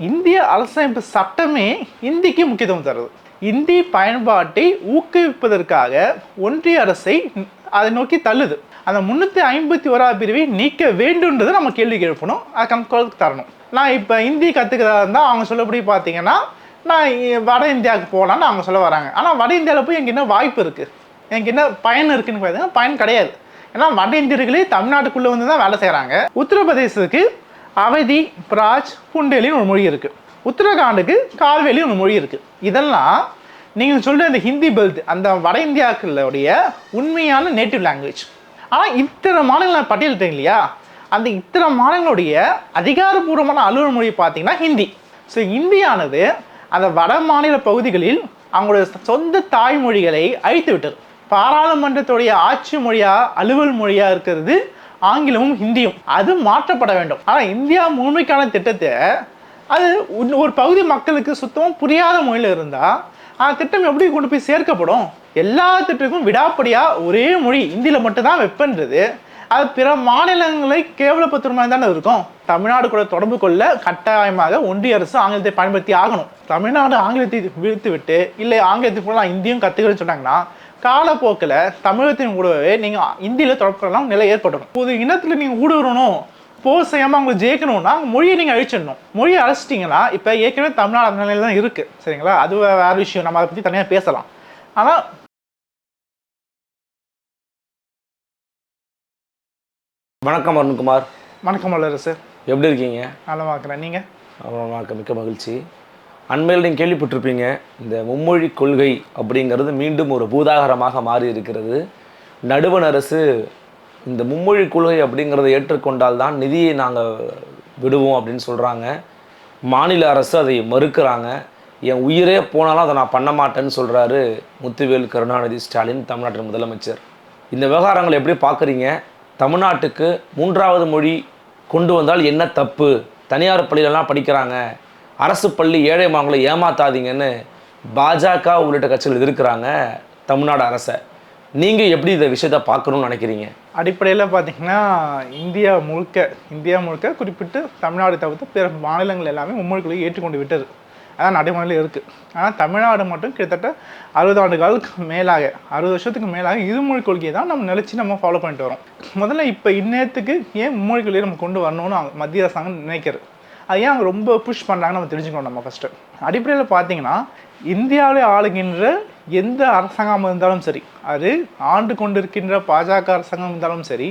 இந்திய அரசமைப்பு சட்டமே இந்திக்கு முக்கியத்துவம் தருது. இந்தி பயன்பாட்டை ஊக்குவிப்பதற்காக ஒன்றிய அரசை அதை நோக்கி தள்ளுது. அந்த 351வது பிரிவை நீக்க வேண்டும்ன்றது நம்ம கேள்வி எழுப்பணும், அதுக்கு தரணும். நான் இப்போ இந்தி கற்றுக்கிறதா இருந்தால் அவங்க சொல்லப்படி பார்த்தீங்கன்னா நான் வட இந்தியாவுக்கு போகலான்னு அவங்க சொல்ல வராங்க. ஆனால் வட இந்தியாவில் போய் எனக்கு என்ன வாய்ப்பு இருக்குது, எனக்கு என்ன பயன் இருக்குதுன்னு பார்த்தீங்கன்னா பயன் கிடையாது. ஏன்னா வட இந்தியர்களே தமிழ்நாட்டுக்குள்ளே வந்து தான் வேலை செய்கிறாங்க. உத்தரப்பிரதேசத்துக்கு அவதி, பிராஜ், புண்டேலின்னு ஒரு மொழி இருக்குது. உத்தரகாண்டுக்கு கால்வேலின்னு ஒரு மொழி இருக்குது. இதெல்லாம் நீங்கள் சொல்கிற அந்த ஹிந்தி பெல்ட் அந்த வட இந்தியாக்களுடைய உண்மையான நேட்டிவ் லாங்குவேஜ். ஆனால் இத்தனை மாநிலங்கள் பட்டியலிட்டேன் இல்லையா, அந்த இத்தனை மாநிலங்களுடைய அதிகாரப்பூர்வமான அலுவல் மொழி பார்த்தீங்கன்னா ஹிந்தி. ஸோ இந்தியானது அந்த வட மாநில பகுதிகளில் அவங்களுடைய சொந்த தாய்மொழிகளை அழித்து விட்டது. பாராளுமன்றத்துடைய ஆட்சி மொழியாக அலுவல் மொழியாக இருக்கிறது ஆங்கிலமும் ஹிந்தியும். அது மாற்றப்பட வேண்டும். ஆனால் இந்தியா முழுமைக்கான திட்டத்தை அது ஒரு பகுதி மக்களுக்கு சுத்தமாக புரியாத மொழியில் இருந்தால் அந்த திட்டம் எப்படி கொண்டு போய் சேர்க்கப்படும்? எல்லா திட்டத்துக்கும் விடாப்படியாக ஒரே மொழி இந்தியில் மட்டும்தான் வைப்பன்றது அது பிற மாநிலங்களை கேவலப்படுத்துற மாதிரி தானே இருக்கும். தமிழ்நாடு கூட தொடர்பு கொள்ள கட்டாயமாக ஒன்றிய அரசு ஆங்கிலத்தை பயன்படுத்தி ஆகணும். தமிழ்நாடு ஆங்கிலத்தை விழுத்து விட்டு இல்லை ஆங்கிலத்தை போல இந்தியும் கற்றுக்கிறேன்னு சொன்னாங்கன்னா காலப்போக்கில் தமிழகத்தின் கூடவே நீங்கள் இந்தியில் தொடர்புலாம் நிலை ஏற்படணும். ஒரு இனத்தில் நீங்கள் ஊடுருவணும், போர் செய்யாமல் அவங்களை ஜெயிக்கணும்னா மொழியை நீங்கள் அழிச்சிடணும். மொழியை அழிச்சிட்டிங்கன்னா இப்போ ஏற்கனவே தமிழ்நாடு அந்த நிலையில் தான் இருக்குது, சரிங்களா? அது வேறு விஷயம், நம்ம அதை பற்றி தனியாக பேசலாம். ஆனால் வணக்கம் அருண்குமார். வணக்கம் வல்லரசு, எப்படி இருக்கீங்க? நல்லா பார்க்குறேன். நீங்கள்? மிக்க மகிழ்ச்சி. அண்மையில் நீங்கள் கேள்விப்பட்டிருப்பீங்க, இந்த மும்மொழி கொள்கை அப்படிங்கிறது மீண்டும் ஒரு பூதாகரமாக மாறி இருக்கிறது. நடுவண் அரசு இந்த மும்மொழி கொள்கை அப்படிங்கிறத ஏற்றுக்கொண்டால் தான் நிதியை நாங்கள் விடுவோம் அப்படின்னு சொல்கிறாங்க. மாநில அரசு அதை மறுக்கிறாங்க. என் உயிரே போனாலும் அதை நான் பண்ண மாட்டேன்னு சொல்கிறாரு முத்துவேல் கருணாநிதி ஸ்டாலின், தமிழ்நாட்டின் முதலமைச்சர். இந்த விவகாரங்களை எப்படி பார்க்குறீங்க? தமிழ்நாட்டுக்கு 3வது மொழி கொண்டு வந்தால் என்ன தப்பு? தனியார் பள்ளியிலலாம் படிக்கிறாங்க, அரசு பள்ளி ஏழை மாணவர்களை ஏமாத்தாதீங்கன்னு பாஜக உள்ளிட்ட கட்சிகள் எதிர்க்கிறாங்க தமிழ்நாடு அரசை. நீங்கள் எப்படி இந்த விஷயத்தை பார்க்கணும்னு நினைக்கிறீங்க? அடிப்படையில் பார்த்தீங்கன்னா இந்தியா முழுக்க குறிப்பிட்டு தமிழ்நாடு தவிர்த்து பிற மாநிலங்கள் எல்லாமே மும்மொழி கொள்கையை ஏற்றுக்கொண்டு விட்டது. அதான் நடைமுறையில் இருக்குது. ஆனால் தமிழ்நாடு மட்டும் கிட்டத்தட்ட 60 ஆண்டுகளுக்கு மேலாக 60 வருஷத்துக்கு மேலாக இருமொழி கொள்கையை தான் நம்ம நினச்சி நம்ம ஃபாலோ பண்ணிட்டு வரோம். முதல்ல இப்போ இந்நேரத்துக்கு ஏன் மும்மொழி கொள்கையை நம்ம கொண்டு வரணும்னு மத்திய அரசாங்கம் நினைக்கிறது, அது ஏன் அவங்க ரொம்ப புஷ் பண்ணுறாங்கன்னு நம்ம தெரிஞ்சுக்கணும். நம்ம ஃபஸ்ட்டு அடிப்படையில் பார்த்தீங்கன்னா இந்தியாவிலே ஆளுகின்ற எந்த அரசாங்கம் இருந்தாலும் சரி, அது ஆண்டு கொண்டிருக்கின்ற பாஜக அரசாங்கம் இருந்தாலும் சரி,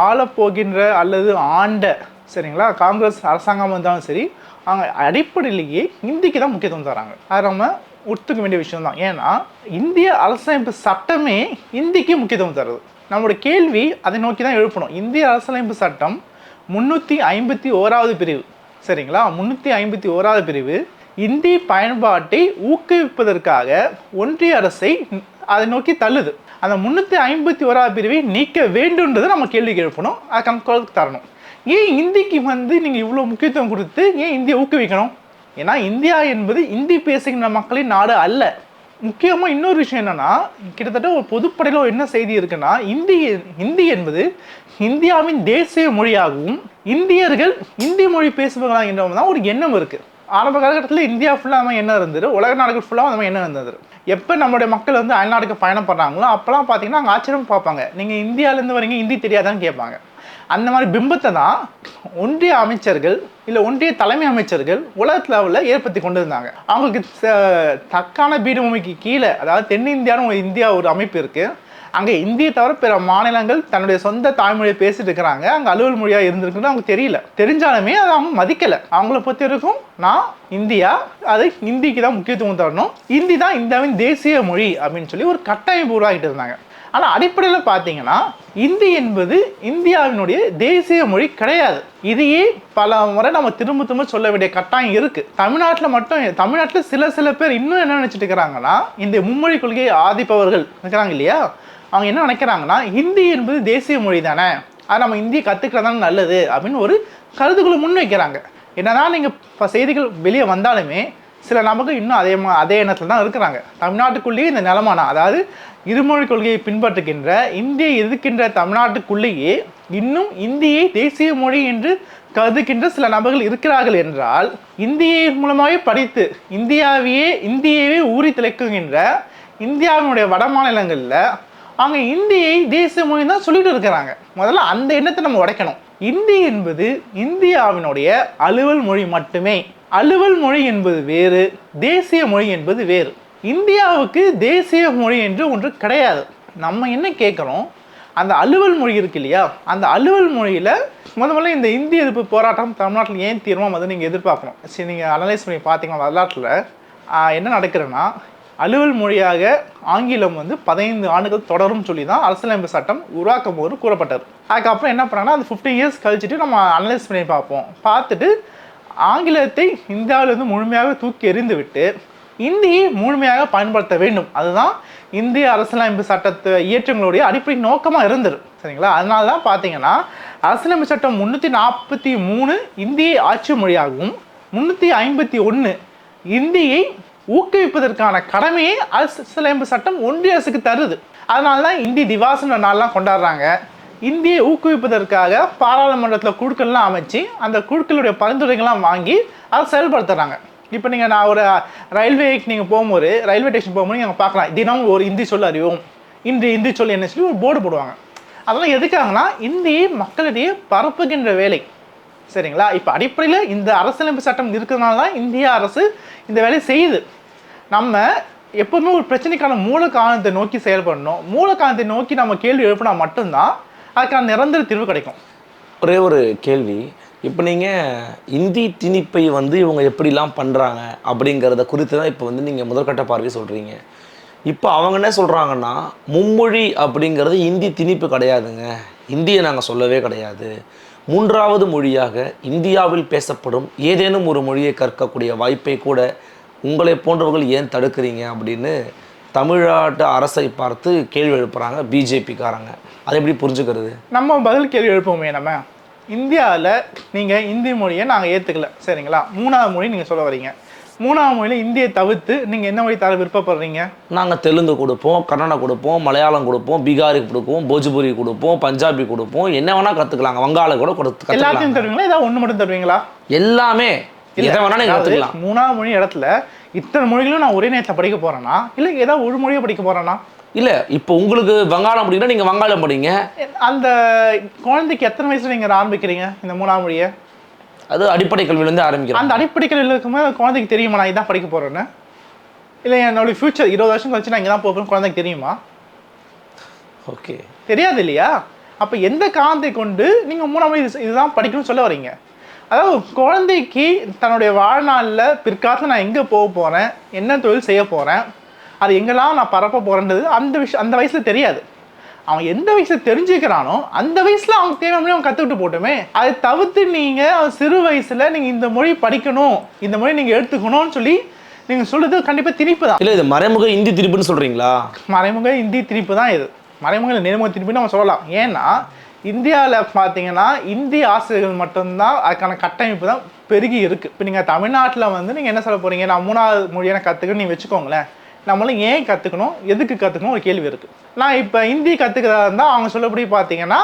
ஆளப்போகின்ற அல்லது ஆண்ட சரிங்களா காங்கிரஸ் அரசாங்கம் இருந்தாலும் சரி, அவங்க அடிப்படையிலேயே இந்திக்கு தான் முக்கியத்துவம் தராங்க. அது நம்ம ஒத்துக்க வேண்டிய விஷயம் தான். ஏன்னா இந்திய அரசமைப்பு சட்டமே இந்திக்கு முக்கியத்துவம் தருது. நம்மளோட கேள்வி அதை நோக்கி தான் எழுப்பணும். இந்திய அரசியலமைப்பு சட்டம் 351வது பிரிவு, சரிங்களா? 351வது பிரிவு இந்தி பயன்பாட்டை ஊக்குவிப்பதற்காக ஒன்றிய அரசை அதை நோக்கி தள்ளுது. அந்த 351வது பிரிவை நீக்க வேண்டும்ன்றது நம்ம கேள்வி எழுப்பணும், அதுக்கு தரணும். ஏன் இந்திக்கு நீங்கள் இவ்வளோ முக்கியத்துவம் கொடுத்து ஏன் இந்தியை ஊக்குவிக்கணும்? ஏன்னா இந்தியா என்பது இந்தி பேசுகின்ற மக்களின் நாடு அல்ல. முக்கியமாக இன்னொரு விஷயம் என்னென்னா, கிட்டத்தட்ட ஒரு பொதுப்படையில் என்ன செய்தி இருக்குன்னா, இந்தி என்பது இந்தியாவின் தேசிய மொழியாகவும் இந்தியர்கள் இந்தி மொழி பேசுபவர்களாக என்றதான் ஒரு எண்ணம் இருக்குது. ஆரம்ப காலகட்டத்தில் இந்தியா ஃபுல்லாக நம்ம என்ன இருந்தது, உலக நாடுகள் ஃபுல்லாக நம்ம என்ன இருந்தது. எப்போ நம்மளுடைய மக்கள் வந்து அயல்நாடுக்கு பயணம் பண்ணுறாங்களோ அப்போலாம் பார்த்தீங்கன்னா அங்கே ஆச்சரியம் பார்ப்பாங்க, நீங்கள் இந்தியாவிலேருந்து வரீங்க ஹிந்தி தெரியாதான்னு கேட்பாங்க. அந்த மாதிரி பிம்பத்தை தான் ஒன்றிய அமைச்சர்கள் இல்லை ஒன்றிய தலைமை அமைச்சர்கள் உலகத்தில் லெவலில் ஏற்படுத்தி கொண்டு இருந்தாங்க. அவங்களுக்கு தக்கான பீடபூமிக்கு கீழே, அதாவது தென்னிந்தியான்னு இந்தியா ஒரு அமைப்பு இருக்குது, அங்கே இந்தியை தவிர பிற மாநிலங்கள் தன்னுடைய சொந்த தாய்மொழியை பேசிட்டு இருக்கிறாங்க, அங்கே அலுவல் மொழியாக இருந்திருக்குன்னு அவங்க தெரியல. தெரிஞ்சாலுமே அதை அவங்க மதிக்கலை. அவங்கள பொறுத்த வரைக்கும் நான் இந்தியா, அது இந்திக்கு தான் முக்கியத்துவம் தரணும், இந்தி தான் இந்தியாவின் தேசிய மொழி அப்படின்னு சொல்லி ஒரு கட்டமைப்பு உருவாக்கிட்டு இருந்தாங்க. ஆனால் அடிப்படையில் பார்த்தீங்கன்னா இந்தி என்பது இந்தியாவினுடைய தேசிய மொழி கிடையாது. இதையே பல முறை நம்ம திரும்ப சொல்ல வேண்டிய கட்டாயம் இருக்குது. தமிழ்நாட்டில் சில பேர் இன்னும் என்ன நினச்சிட்டு இருக்கிறாங்கன்னா, இந்த மும்மொழி கொள்கையை ஆதிப்பவர்கள் இருக்கிறாங்க இல்லையா, அவங்க என்ன நினைக்கிறாங்கன்னா ஹிந்தி என்பது தேசிய மொழி தானே, அது நம்ம இந்தியை கற்றுக்கிறதான நல்லது அப்படின்னு ஒரு கருதுகளை முன்வைக்கிறாங்க. என்னன்னா நீங்கள் இப்போ செய்திகள் வெளியே வந்தாலுமே சில நபர்கள் இன்னும் அதே எண்ணத்தில் தான் இருக்கிறாங்க. தமிழ்நாட்டுக்குள்ளேயே இந்த நிலமானா, அதாவது இருமொழி கொள்கையை பின்பற்றுகின்ற இந்தியை எதிர்க்கின்ற தமிழ்நாட்டுக்குள்ளேயே இன்னும் இந்தியை தேசிய மொழி என்று கருதுகின்ற சில நபர்கள் இருக்கிறார்கள் என்றால், இந்தியை மூலமாகவே படித்து இந்தியாவே ஊறி திளைக்குகின்ற இந்தியாவினுடைய வட மாநிலங்களில் அவங்க இந்தியை தேசிய மொழி தான் சொல்லிட்டு இருக்கிறாங்க. முதல்ல அந்த எண்ணத்தை நம்ம உடைக்கணும். இந்தி என்பது இந்தியாவினுடைய அலுவல் மொழி மட்டுமே. அலுவல் மொழி என்பது வேறு, தேசிய மொழி என்பது வேறு. இந்தியாவுக்கு தேசிய மொழி என்று ஒன்று கிடையாது. நம்ம என்ன கேட்குறோம், அந்த அலுவல் மொழி இருக்கு இல்லையா, அந்த அலுவல் மொழியில் முதல்ல இந்த இந்திய எதிர்ப்பு போராட்டம் தமிழ்நாட்டில் ஏன் தீர்மானம் அதை நீங்கள் எதிர்பார்க்கணும். சரி, நீங்கள் அனலைஸ் பண்ணி பார்த்தீங்கன்னா வரலாற்றில் என்ன நடக்கிறதுனா, அலுவல் மொழியாக ஆங்கிலம் 15 ஆண்டுகள் தொடரும் சொல்லி தான் அரசியலமைப்பு சட்டம் உருவாக்கும் போது கூறப்பட்டது. அதுக்கப்புறம் என்ன பண்ணாங்கன்னா, அது 50 இயர்ஸ் கழிச்சுட்டு நம்ம அனலைஸ் பண்ணி பார்த்துட்டு ஆங்கிலத்தை இந்தியாவிலிருந்து முழுமையாக தூக்கி எறிந்து விட்டு இந்தியை முழுமையாக பயன்படுத்த வேண்டும். அதுதான் இந்திய அரசியலமைப்பு சட்டத்தை இயற்றங்களுடைய அடிப்படை நோக்கமாக இருந்தது. சரிங்களா? அதனால தான் பார்த்தீங்கன்னா அரசியலமைப்பு சட்டம் 343 இந்தியை ஆட்சி மொழியாகவும் 351 இந்தியை ஊக்குவிப்பதற்கான கடமையை அரசியலமைப்பு சட்டம் ஒன்றிய அரசுக்கு தருது. அதனால தான் இந்தி திவாசன நாள்லாம் கொண்டாடுறாங்க. இந்தியை ஊக்குவிப்பதற்காக பாராளுமன்றத்தில் குழுக்கள்லாம் அமைச்சு அந்த குழுக்களுடைய பரிந்துரைகள்லாம் வாங்கி அதை செயல்படுத்துகிறாங்க. இப்போ நான் ஒரு ரயில்வேக்கு நீங்கள் போகும்போது, ரயில்வே ஸ்டேஷன் போகும்போது நீங்கள் பார்க்கலாம், தினம் ஒரு இந்தி சொல் அறிவோம், இன்று இந்தி சொல் என்ன சொல்லி ஒரு போர்டு போடுவாங்க. அதெல்லாம் எதுக்காகனா இந்தியை மக்களிடையே பரப்புகின்ற வேலை. சரிங்களா? இப்போ அடிப்படையில் இந்த அரசியலமைப்பு சட்டம் இருக்கிறதுனால தான் இந்திய அரசு இந்த வேலையை செய்யுது. நம்ம எப்போவுமே ஒரு பிரச்சனைக்கான மூல காரணத்தை நோக்கி செயல்படணும். மூல காரணத்தை நோக்கி நம்ம கேள்வி எழுப்பினா மட்டும்தான் அதுக்கான நிரந்தர தீர்வு கிடைக்கும். ஒரே ஒரு கேள்வி, இப்போ நீங்கள் இந்தி திணிப்பை இவங்க எப்படிலாம் பண்ணுறாங்க அப்படிங்கிறத குறித்து தான் இப்போ நீங்கள் முதற்கட்ட பார்வை சொல்கிறீங்க. இப்போ அவங்க என்ன சொல்கிறாங்கன்னா, மும்மொழி அப்படிங்கிறது இந்தி திணிப்பு கிடையாதுங்க, இந்தியை நாங்கள் சொல்லவே கிடையாது, மூன்றாவது மொழியாக இந்தியாவில் பேசப்படும் ஏதேனும் ஒரு மொழியை கற்கக்கூடிய வாய்ப்பை கூட உங்களை போன்றவர்கள் ஏன் தடுக்கிறீங்க அப்படின்னு தமிழ்நாட்டு அரசை பார்த்து கேள்வி எழுப்புறாங்க பிஜேபிக்காரங்க. அதை எப்படி புரிஞ்சுக்கிறது? நம்ம பதில் கேள்வி எழுப்புவோமே. நம்ம இந்தியாவில் நீங்கள் இந்தி மொழியை நாங்கள் ஏற்றுக்கல, சரிங்களா? மூணாவது மொழி நீங்கள் சொல்ல வரீங்க. மூணாவது மொழியில் இந்தியை தவிர்த்து நீங்கள் என்ன மொழி தர விருப்பப்படுறீங்க? நாங்கள் தெலுங்கு கொடுப்போம், கன்னடம் கொடுப்போம், மலையாளம் கொடுப்போம், பீகாரி கொடுப்போம், போஜ்புரி கொடுப்போம், பஞ்சாபி கொடுப்போம், என்ன வேணால் கற்றுக்கலாங்க, வங்காள கூட கொடுத்து எல்லாத்தையும் தருவீங்களா? ஏதாவது ஒன்று மட்டும் தருவீங்களா? எல்லாமே எதை வேணால் நீங்கள் கற்றுக்கலாம். மூணாவது மொழி இடத்துல இத்தனை மொழிகளும் நான் ஒரே நேரத்தில் படிக்க போகிறேன்னா, இல்லை ஏதாவது ஒரு மொழியை படிக்க போகிறேன்னா? இல்லை, இப்போ உங்களுக்கு வங்காளம் படிக்கணும், நீங்கள் வங்காளம் படிங்க. அந்த குழந்தைக்கு எத்தனை வயசுல நீங்கள் ஆரம்பிக்கிறீங்க இந்த மூணாவது மொழியை? அது அடிப்படை கல்வியிலேருந்து ஆரம்பிக்கிறோம். அந்த அடிப்படை கல்வியில் இருக்கும்போது குழந்தைக்கு தெரியுமா நான் இதான் படிக்க போகிறேன்னு? இல்லை என்னோட ஃபியூச்சர் 20 வருஷம் கழிச்சு நான் இங்கே தான் போகிறேன் குழந்தைக்கு தெரியுமா? ஓகே, தெரியாது இல்லையா? அப்போ எந்த காரணத்தை கொண்டு நீங்கள் மூணாவது மொழி இதுதான் படிக்கணும்னு சொல்ல வரீங்க? அதாவது குழந்தைக்கு தன்னுடைய வாழ்நாளில் பிற்காலத்தில் நான் எங்கே போக போகிறேன், என்ன தொழில் செய்ய போகிறேன், அது எங்கெல்லாம் நான் பரப்ப போகிறேன்றது அந்த வயசில் தெரியாது. அவன் எந்த வயசில் தெரிஞ்சுக்கிறானோ அந்த வயசில் அவங்க தேவையான அவன் கற்றுக்கிட்டு போட்டுமே. அதை தவிர்த்து நீங்கள் அவன் சிறு வயசில் நீங்கள் இந்த மொழி படிக்கணும், இந்த மொழி நீங்கள் எடுத்துக்கணும்னு சொல்லி நீங்கள் சொல்கிறது கண்டிப்பாக திணிப்பு தான். இல்லை, இது மறைமுக இந்தி திணிப்புன்னு சொல்கிறீங்களா? மறைமுக இந்தி திணிப்பு தான் இது. மறைமுக நேர்முக திணிப்புன்னு நம்ம சொல்லலாம். ஏன்னா இந்தியாவில் பார்த்தீங்கன்னா இந்திய ஆசிரியர்கள் மட்டும்தான் அதுக்கான கட்டமைப்பு தான் பெருகி இருக்குது. இப்போ நீங்கள் தமிழ்நாட்டில் நீங்கள் என்ன சொல்ல போகிறீங்க, நான் மூணாவது மொழியை கற்றுக்கணும்னு நீங்கள் வச்சுக்கோங்களேன். நம்மளும் ஏன் கற்றுக்கணும், எதுக்கு கற்றுக்கணும் ஒரு கேள்வி இருக்குது. நான் இப்போ ஹிந்தி கற்றுக்கிறதா இருந்தால் அவங்க சொல்லப்படி பார்த்தீங்கன்னா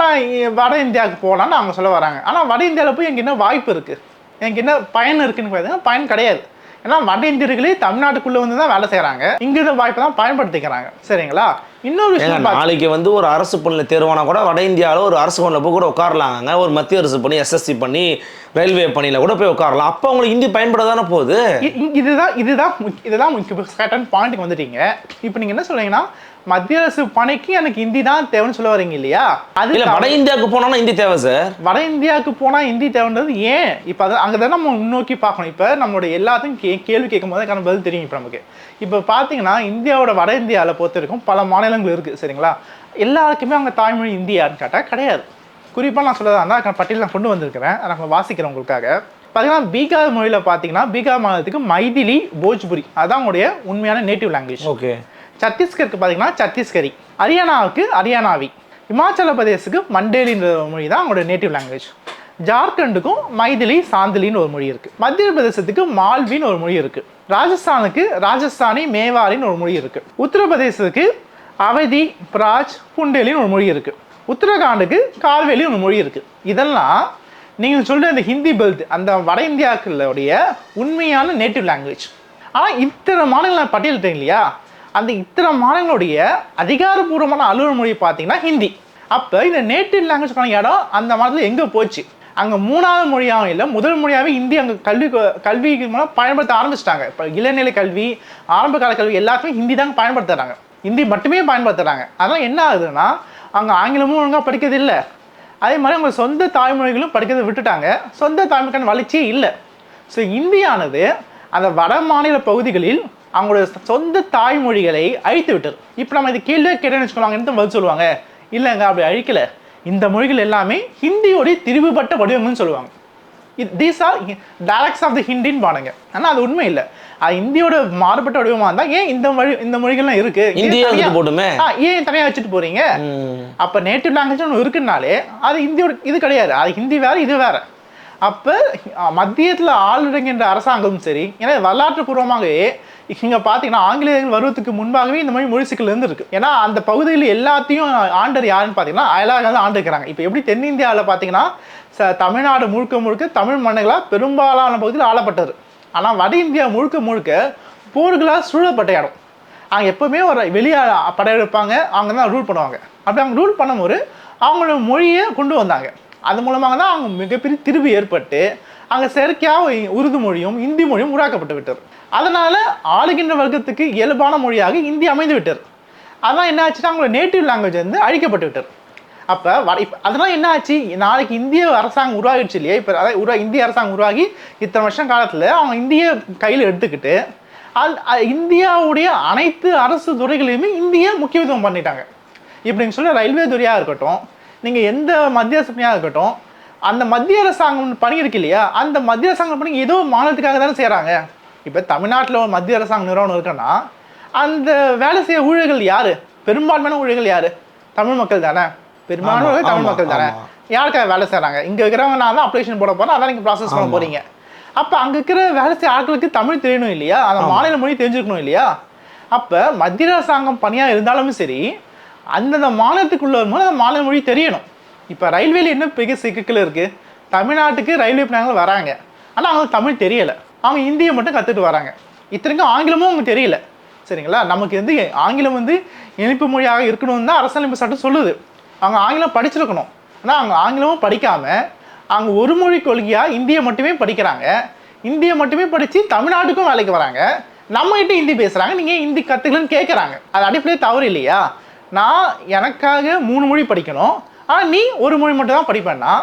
நான் வட இந்தியாவுக்கு போகலான்னு அவங்க சொல்ல வராங்க. ஆனால் வட இந்தியாவில் போய் எனக்கு என்ன வாய்ப்பு இருக்குது, எனக்கு என்ன பயன் இருக்குதுன்னு பார்த்தீங்கன்னா பயன் கிடையாது. ஏன்னா வட இந்தியர்களே தமிழ்நாட்டுக்குள்ளே தான் வேலை செய்கிறாங்க, இங்கே இருந்த வாய்ப்பை தான் பயன்படுத்திக்கிறாங்க. சரிங்களா? இன்னொரு விஷயம், நாளைக்கு ஒரு அரசு பணியில் தேர்வானா கூட வட இந்தியாவில் ஒரு அரசு பணியில் போய் கூட உட்காரலாங்க. ஒரு மத்திய அரசு பணி, எஸ்எஸ்சி பண்ணி, ரயில்வே பணியில் கூட போய் உட்காரலாம். அப்போ அவங்களுக்கு ஹிந்தி பயன்பட தானே போகுது. இதுதான் கரெக்டான பாயிண்ட்டுக்கு வந்துட்டீங்க. இப்போ நீங்கள் என்ன சொல்றீங்கன்னா மத்திய அரசு பணிக்கு எனக்கு ஹிந்தி தான் தேவைன்னு சொல்ல வரீங்க இல்லையா? அது இல்லை, வட இந்தியாவுக்கு போனால் ஹிந்தி தேவை சார். வட இந்தியாவுக்கு போனால் ஹிந்தி தேவைன்றது ஏன்? இப்போ அது அங்கே தான் நம்ம முன்னோக்கி பார்க்கணும். இப்போ நம்மளோட எல்லாத்தையும் கேள்வி கேட்கும் போது அதுக்கான பதில் தெரியும். இப்போ நமக்கு இப்போ பார்த்தீங்கன்னா இந்தியாவோட வட இந்தியாவில் பொறுத்த வரைக்கும் பல மாநிலங்கள் இருக்குது. சரிங்களா? எல்லாருக்குமே அவங்க தாய்மொழி இந்தியான்னு கேட்டால் கிடையாது. குறிப்பாக நான் சொல்லதான் அதுக்கான பட்டியல் நான் கொண்டு வந்திருக்கிறேன், நான் வாசிக்கிறேன் உங்களுக்காக. பார்த்தீங்கன்னா பீகார் மொழியில் பார்த்தீங்கன்னா பீகார் மாநிலத்துக்கு மைதிலி, போஜ்புரி அதுதான் அவங்களுடைய உண்மையான நேட்டிவ் லாங்குவேஜ். ஓகே. சத்தீஸ்கருக்கு பார்த்தீங்கன்னா சத்தீஸ்கரி, ஹரியானாவுக்கு ஹரியானாவி, இமாச்சல பிரதேசுக்கு மண்டேலின்ற மொழி தான் அவங்களோட நேட்டிவ் லாங்குவேஜ். ஜார்க்கண்டுக்கும் மைதிலி சாந்திலின்னு ஒரு மொழி இருக்குது. மத்திய பிரதேசத்துக்கு மால்வின்னு ஒரு மொழி இருக்குது. ராஜஸ்தானுக்கு ராஜஸ்தானி மேவாரின்னு ஒரு மொழி இருக்குது. உத்தரப்பிரதேசத்துக்கு அவதி பிராஜ் புண்டேலின்னு ஒரு மொழி இருக்குது. உத்தரகாண்டுக்கு கால்வேலின்னு ஒரு மொழி இருக்குது. இதெல்லாம் நீங்கள் சொல்கிற இந்த ஹிந்தி பெல்ட் அந்த வட இந்தியாக்களுடைய உண்மையான நேட்டிவ் லாங்குவேஜ். ஆனால் இத்தனை மாநிலங்கள் பட்டியலிட்டேன் இல்லையா, அந்த இத்தனை மாநிலங்களுடைய அதிகாரப்பூர்வமான அலுவல் மொழி பார்த்தீங்கன்னா ஹிந்தி. அப்போ இந்த நேட்டிவ் லாங்குவேஜ்க்கான இடம் அந்த மாநிலத்தில் எங்கே போச்சு? அங்கே மூணாவது மொழியாகவும் இல்லை முதல் மொழியாகவே ஹிந்தி அங்கே கல்விக்கு மூலம் பயன்படுத்த ஆரம்பிச்சிட்டாங்க. இப்போ இளநிலை கல்வி ஆரம்ப கால கல்வி எல்லாத்துமே ஹிந்தி தாங்க பயன்படுத்துகிறாங்க, ஹிந்தி மட்டுமே பயன்படுத்துகிறாங்க. அதனால் என்ன ஆகுதுன்னா அங்கே ஆங்கிலமும் ஒழுங்காக படிக்கிறது இல்லை, அதே மாதிரி அவங்க சொந்த தாய்மொழிகளும் படிக்கிறத விட்டுட்டாங்க, சொந்த தாய்மொழிக்கான வளர்ச்சியே இல்லை. ஸோ இந்தியானது அந்த வட மாநில பகுதிகளில் அவங்களோட சொந்த தாய்மொழிகளை அழித்து விட்டது. இப்போ நம்ம இது கேள்வியே கேட்டேன்னு வச்சுக்கோங்க, என்ன பதில் சொல்லுவாங்க? இல்லைங்க அப்படி அழிக்கலை, இந்த மொழிகள் எல்லாமே ஹிந்தியோடைய திரிவுபட்ட வடிவங்கள்னு சொல்லுவாங்க. These are dialects of the ஹிந்தின்னு பாருங்க. ஆனால் அது உண்மை இல்லை, அது இந்தியோட மாறுபட்ட வடிவமாக இருந்தால் ஏன் இந்த மொழிகள்லாம் இருக்கு ஏன் தனியாக வச்சுட்டு போறீங்க? அப்போ நேட்டிவ் லாங்குவேஜ் ஒன்று இருக்குனாலே அது இந்தியோட இது கிடையாது, அது ஹிந்தி வேற இது வேற. அப்போ மத்தியத்தில் ஆளுநருங்கின்ற அரசாங்கமும் சரி, ஏன்னா வரலாற்று பூர்வமாகவே இங்கே பார்த்தீங்கன்னா ஆங்கிலேயர்கள் வருவதற்கு முன்பாகவே இந்த மாதிரி மொழி சிக்கல் இருந்துருக்கு. ஏன்னா அந்த பகுதியில் எல்லாத்தையும் ஆண்டர் யாருன்னு பார்த்தீங்கன்னா அயலாக தான் ஆண்டுக்கிறாங்க. இப்போ எப்படி தென்னிந்தியாவில் பார்த்தீங்கன்னா தமிழ்நாடு முழுக்க முழுக்க தமிழ் மன்னர்களாக பெரும்பாலான பகுதியில் ஆளப்பட்டது. ஆனால் வட இந்தியா முழுக்க முழுக்க போர்களால் சூழப்பட்ட இடம். அவங்க எப்போவுமே ஒரு வெளியே படையெடுப்பாங்க, அவங்க தான் ரூல் பண்ணுவாங்க. அப்படி அவங்க ரூல் பண்ணும்போது அவங்களோட மொழியை கொண்டு வந்தாங்க. அது மூலமாக தான் அவங்க மிகப்பெரிய திரிவு ஏற்பட்டு அங்கே செயற்கையாக உருது மொழியும் இந்தி மொழியும் உருவாக்கப்பட்டு விட்டது. அதனால் ஆளுகின்ற வர்க்கத்துக்கு இயல்பான மொழியாக இந்தி அமைந்து விட்டது. அதனால் என்ன ஆச்சுன்னா அவங்களோட நேட்டிவ் லாங்குவேஜ் வந்து அழிக்கப்பட்டு விட்டது. அப்போ அதனால் என்ன ஆச்சு, நாளைக்கு இந்திய அரசாங்கம் உருவாகிடுச்சு இல்லையா, இப்போ இந்திய அரசாங்கம் உருவாகி இத்தனை வருஷம் காலத்தில் அவங்க இந்திய கையில் எடுத்துக்கிட்டு இந்தியாவுடைய அனைத்து அரசு துறைகளையுமே இந்திய முக்கியத்துவம் பண்ணிட்டாங்க. இப்போ நீங்கள் சொல்ல ரயில்வே துறையாக இருக்கட்டும், நீங்கள் எந்த மத்திய அரசாங்கம் இருக்கட்டும், அந்த மத்திய அரசாங்கம் பணி இருக்கு இல்லையா, அந்த மத்திய அரசாங்கம் பணி ஏதோ மாநிலத்துக்காக தானே செய்கிறாங்க. இப்போ தமிழ்நாட்டில் ஒரு மத்திய அரசாங்க நிறுவனம் இருக்குன்னா அந்த வேலை செய்ய ஊழியர்கள் யார்? பெரும்பான்மையான ஊழியர்கள் யார்? தமிழ் மக்கள் தானே, பெரும்பாலான தமிழ் மக்கள் தானே. யாருக்காக வேலை செய்கிறாங்க? இங்கே இருக்கிறவங்க நான் தான் அப்ளிகேஷன் போட போகிறேன், அதான் நீங்கள் ப்ராசஸ் பண்ண போகிறீங்க. அப்போ அங்கே இருக்கிற வேலை செய்ய ஆட்களுக்கு தமிழ் தெரியணும் இல்லையா, அந்த மாநில மொழி தெரிஞ்சுக்கணும் இல்லையா. அப்போ மத்திய அரசாங்கம் பணியாக இருந்தாலும் சரி, அந்தந்த மாநிலத்துக்குள்ள வரும்போது அந்த மாநில மொழி தெரியணும். இப்போ ரயில்வேல என்ன பெரிய சிக்கல் இருக்குது, தமிழ்நாட்டுக்கு ரயில்வே பயணிகள் வராங்க, ஆனால் அவங்களுக்கு தமிழ் தெரியலை, அவங்க இந்தியை மட்டும் கற்றுட்டு வராங்க. இத்தனைக்கும் ஆங்கிலமும் அவங்க தெரியல. சரிங்களா, நமக்கு வந்து ஆங்கிலம் வந்து இணைப்பு மொழியாக இருக்கணும்னு தான் அரசியலமைப்பு சட்டம் சொல்லுது. அவங்க ஆங்கிலம் படிச்சிருக்கணும், ஆனால் அவங்க ஆங்கிலமும் படிக்காமல் அவங்க ஒரு மொழி கொள்கையாக இந்தியை மட்டுமே படிக்கிறாங்க. இந்தியை மட்டுமே படித்து தமிழ்நாட்டுக்கும் வேலைக்கு வராங்க, நம்மகிட்ட ஹிந்தி பேசுகிறாங்க, நீங்கள் ஹிந்தி கற்றுக்கலன்னு கேட்குறாங்க. அது அடிப்படையே தவறு இல்லையா? நான் எனக்காக 3 மொழி படிக்கணும், ஆனால் நீ ஒரு மொழி மட்டும் தான் படிப்பேன்னா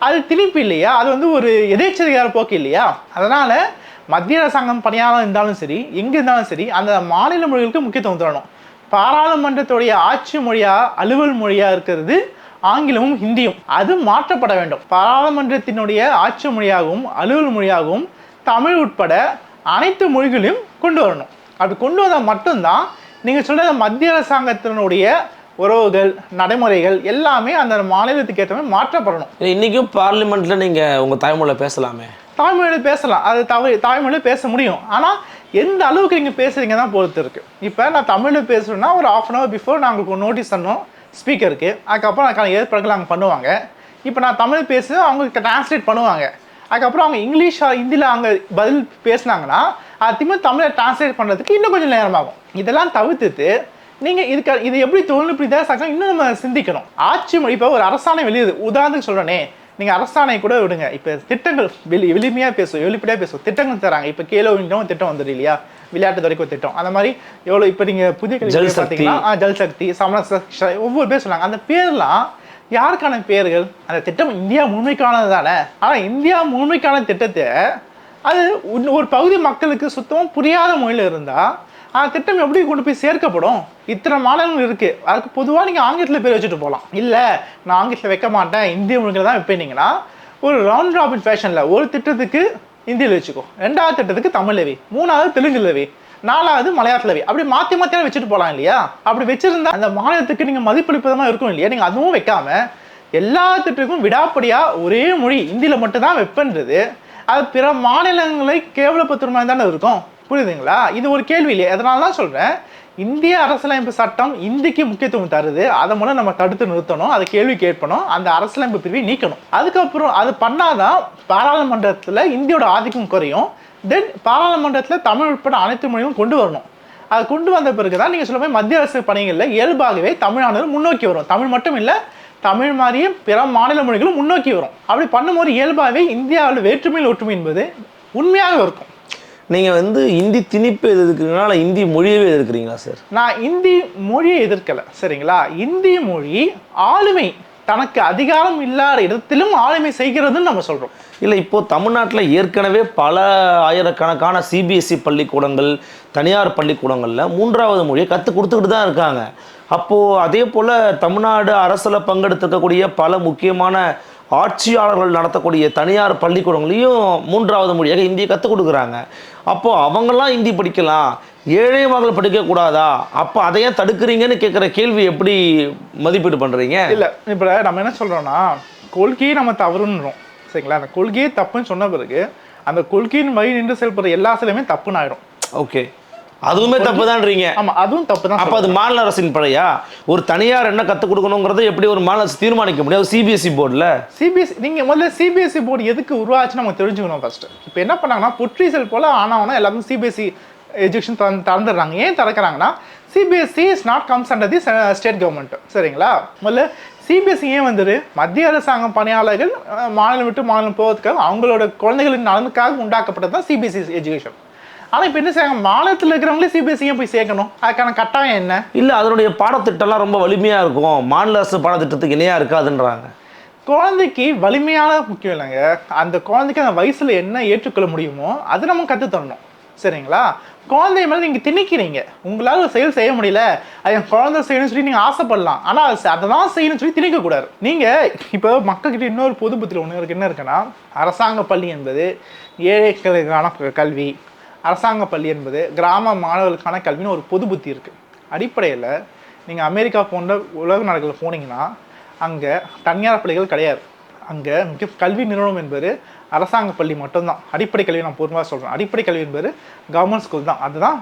அது திணிப்பு இல்லையா? அது வந்து ஒரு எதேச்சதிகார போக்கு இல்லையா? அதனால் மத்திய அரசாங்கம் பணியாக இருந்தாலும் சரி, எங்கே இருந்தாலும் சரி, அந்த மாநில மொழிகளுக்கு முக்கியத்துவம் தரணும். பாராளுமன்றத்துடைய ஆட்சி மொழியாக அலுவல் மொழியாக இருக்கிறது ஆங்கிலமும் ஹிந்தியும், அது மாற்றப்பட வேண்டும். பாராளுமன்றத்தினுடைய ஆட்சி மொழியாகவும் அலுவல் மொழியாகவும் தமிழ் உட்பட அனைத்து மொழிகளையும் கொண்டு வரணும். அப்படி கொண்டு வந்தால் மட்டும்தான் நீங்கள் சொல்கிற மத்திய அரசாங்கத்தினுடைய உறவுகள் நடைமுறைகள் எல்லாமே அந்த மாநிலத்துக்கு ஏற்ற மாதிரி மாற்றப்படணும். இன்றைக்கும் பார்லிமெண்ட்டில் நீங்கள் உங்கள் தாய்மொழியில் பேசலாமே? தாய்மொழியில் பேசலாம், அது தாய்மொழியில் பேச முடியும். ஆனால் எந்த அளவுக்கு நீங்கள் பேசுகிறீங்க தான் பொறுத்து இருக்குது. இப்போ நான் தமிழில் பேசுகிறேன்னா ஒரு 1/2 hour பிஃபோர் நான் உங்களுக்கு நோட்டீஸ் தரணும் ஸ்பீக்கருக்கு, அதுக்கப்புறம் அதுக்கான ஏற்பாடுகள் அவங்க பண்ணுவாங்க. இப்போ நான் தமிழ் பேச அவங்க டிரான்ஸ்லேட் பண்ணுவாங்க, அதுக்கப்புறம் அவங்க இங்கிலீஷ் ஹிந்தியில் அவங்க பதில் பேசினாங்கன்னா அது திரும்ப தமிழை டிரான்ஸ்லேட் பண்ணுறதுக்கு இன்னும் கொஞ்சம் நேரமாகும். இதெல்லாம் தவிர்த்துட்டு நீங்கள் இது எப்படி தொழில்நுட்ப இதாக இன்னும் நம்ம சிந்திக்கணும். ஆட்சி மொழி இப்போ ஒரு அரசாணை வெளியுது, உதாரணத்துக்கு சொல்கிறேனே, நீங்கள் அரசாணை கூட விடுங்க, இப்போ திட்டங்கள் எளிமையாக பேசுவோம், வெளிப்படையாக பேசுவோம், திட்டங்கள் தராங்க. இப்போ கேலோ இந்தியா திட்டம் வந்துடு இல்லையா, விளையாட்டு துறைக்கு ஒரு திட்டம், அந்த மாதிரி எவ்வளோ இப்போ நீங்கள் புதிய கல்வி பார்த்தீங்கன்னா ஜல்சக்தி சமண ஒவ்வொரு பேர் சொன்னாங்க. அந்த பேர்லாம் யாருக்கான பேர்கள்? அந்த திட்டம் இந்தியா முழுமைக்கானது தானே. ஆனால் இந்தியா முழுமைக்கான திட்டத்தை அது ஒரு பகுதி மக்களுக்கு சுத்தமாக புரியாத மொழியில் இருந்தால் அந்த திட்டம் எப்படி கொண்டு போய் சேர்க்கப்படும்? இத்தனை மாநிலங்கள் இருக்குது, அதுக்கு பொதுவாக நீங்கள் ஆங்கிலத்தில் பேர் வச்சுட்டு போகலாம். இல்லை நான் ஆங்கிலத்தில் வைக்க மாட்டேன், இந்திய மொழிகள் தான் வைப்பீங்கன்னா ஒரு ரவுண்ட் ராபின் ஃபேஷனில் ஒரு திட்டத்துக்கு இந்தியில் வச்சுக்கோ, 2வது திட்டத்துக்கு தமிழ் வி, 3வது தெலுங்குல வி, 4வது மலையாளத்தில் வி, அப்படி மாற்றி மாற்றியாக வச்சுட்டு போகலாம் இல்லையா? அப்படி வச்சுருந்தா அந்த மாநிலத்துக்கு நீங்கள் மதிப்பளிப்பதமாக இருக்கும் இல்லையா? நீங்கள் அதுவும் வைக்காமல் எல்லாத்துக்கும் விடாப்படியாக ஒரே மொழி இந்தியில் மட்டும்தான் வெப்பன்றது அது பிற மாநிலங்களை கேவலப்படுத்துற மாதிரி தானே இருக்கும். புரியுதுங்களா? இது ஒரு கேள்வி இல்லையா? அதனால தான் சொல்கிறேன், இந்திய அரசியலமைப்பு சட்டம் இந்திக்கு முக்கியத்துவம் தருது. அதை மூலம் நம்ம தடுத்து நிறுத்தணும், அதை கேள்வி கேட்கணும், அந்த அரசியலமைப்பு பிரிவை நீக்கணும். அதுக்கப்புறம் அது பண்ணாதான் பாராளுமன்றத்தில் இந்தியோட ஆதிக்கம் குறையும். தென் பாராளுமன்றத்தில் தமிழ் உட்பட அனைத்து மொழியும் கொண்டு வரணும். அது கொண்டு வந்த பிறகு தான் நீங்கள் சொல்ல போய் மத்திய அரசு பணிகளில் இயல்பாகவே தமிழானது முன்னோக்கி வரும். தமிழ் மட்டும் இல்லை, தமிழ் மாதிரியே பிற மாநில மொழிகளும் முன்னோக்கி வரும். அப்படி பண்ணும்போது இயல்பாகவே இந்தியாவில் வேற்றுமையில் ஒற்றுமை என்பது உண்மையாக இருக்கும். நீங்கள் வந்து இந்தி திணிப்பு எதிர்க்கிறீங்களா, இந்தி மொழியவே எதிர்க்கிறீங்களா சார்? நான் இந்தி மொழியை எதிர்க்கலை, சரிங்களா. இந்தி மொழி ஆளுமை, தனக்கு அதிகாரம் இல்லாத இடத்திலும் ஆளுமை செய்கிறதுன்னு நம்ம சொல்கிறோம். இல்லை, இப்போது தமிழ்நாட்டில் ஏற்கனவே பல ஆயிரக்கணக்கான சிபிஎஸ்சி பள்ளிக்கூடங்கள், தனியார் பள்ளிக்கூடங்களில் 3வது மொழியை கற்றுக் கொடுத்துக்கிட்டு தான் இருக்காங்க. அப்போது அதே போல் தமிழ்நாடு அரசில் பங்கெடுத்துக்கக்கூடிய பல முக்கியமான ஆட்சியாளர்கள் நடத்தக்கூடிய தனியார் பள்ளிக்கூடங்களையும் 3வது மொழியாக இந்தியை கற்றுக் கொடுக்குறாங்க. அப்போது அவங்கெல்லாம் ஹிந்தி படிக்கலாம், ஏழை மக்கள் படிக்கக்கூடாதா? அப்போ அதையே தடுக்கிறீங்கன்னு கேட்குற கேள்வி எப்படி மதிப்பீடு பண்ணுறீங்க? இல்லை, இப்போ நம்ம என்ன சொல்கிறோன்னா, கொள்கையை நம்ம தவறுன்றோம், சரிங்களா. அந்த கொள்கையை தப்புன்னு சொன்ன பிறகு அந்த கொள்கையின் வழி நின்று செயல்படுற எல்லா சிலையுமே தப்புன்னு ஆயிடும். ஓகே, அதுவுமே தப்பு தான்றீங்க? ஆமா, அதுவும் தப்பு தான். அப்போ அது மாநில அரசின் படையா? ஒரு தனியார் என்ன கற்றுக் கொடுக்கணுங்கிறத எப்படி ஒரு மாநில அரசு தீர்மானிக்க முடியாது? சிபிஎஸ்சி போர்டில் நீங்கள் முதல்ல சிபிஎஸ்சி போர்டு எதுக்கு உருவாச்சுன்னு நம்ம தெரிஞ்சுக்கணும் ஃபர்ஸ்ட். இப்போ என்ன பண்ணாங்கன்னா, புற்றீசல் போல ஆனவனா எல்லாரும் சிபிஎஸ்சி எஜுகேஷன் திறந்துடுறாங்க. ஏன் திறக்கிறாங்கன்னா, CBSE is not comes under the state government, சரிங்களா. முதல்ல சிபிஎஸ்சி ஏன் வந்துரு, மத்திய அரசாங்கம் பணியாளர்கள் மாநிலம் விட்டு மாநிலம் போவதுக்காக அவங்களோட குழந்தைகளின் நலனுக்காக உண்டாக்கப்பட்டது தான் சிபிஎஸ்சி எஜுகேஷன். ஆனால் இப்போ என்ன செய்யறாங்க, மாநிலத்தில் இருக்கிறவங்களே சிபிஎஸ்சியை போய் சேர்க்கணும். அதுக்கான கட்டாயம் என்ன? இல்லை, அதனுடைய பாடத்திட்டம்லாம் ரொம்ப வலிமையாக இருக்கும், மாநில அரசு பாடத்திட்டத்துக்கு இணையாக இருக்காதுன்றாங்க. குழந்தைக்கு வலிமையான முக்கியம் இல்லைங்க, அந்த குழந்தைக்கு அந்த வயசில் என்ன ஏற்றுக்கொள்ள முடியுமோ அது நம்ம கற்றுத்தரணும், சரிங்களா. குழந்தைய மேலே நீங்கள் திணிக்கிறீங்க, உங்களால் ஒரு செயல் செய்ய முடியல, அது என் குழந்தை செய்யணும்னு சொல்லி நீங்கள் ஆசைப்படலாம், ஆனால் அதை தான் செய்யணும்னு சொல்லி திணிக்கக்கூடாது. நீங்கள் இப்போ மக்கள்கிட்ட இன்னொரு பொது புத்தியில் ஒன்று இருக்கு, என்ன இருக்குன்னா, அரசாங்க பள்ளி என்பது ஏழைகளுக்கான கல்வி, அரசாங்க பள்ளி என்பது கிராம மாணவர்களுக்கான கல்வின்னு ஒரு பொது புத்தி இருக்குது. அடிப்படையில் நீங்கள் அமெரிக்கா போன்ற உலக நாடுகளில் போனீங்கன்னா அங்கே தனியார் பள்ளிகள் கிடையாது. அங்கே முக்கிய கல்வி நிறுவனம் என்பது அரசாங்க பள்ளி மட்டும்தான். அடிப்படை கல்வி நான் பொறுமையாக சொல்கிறேன், அடிப்படை கல்வி என்பது கவர்மெண்ட் ஸ்கூல் தான். அதுதான்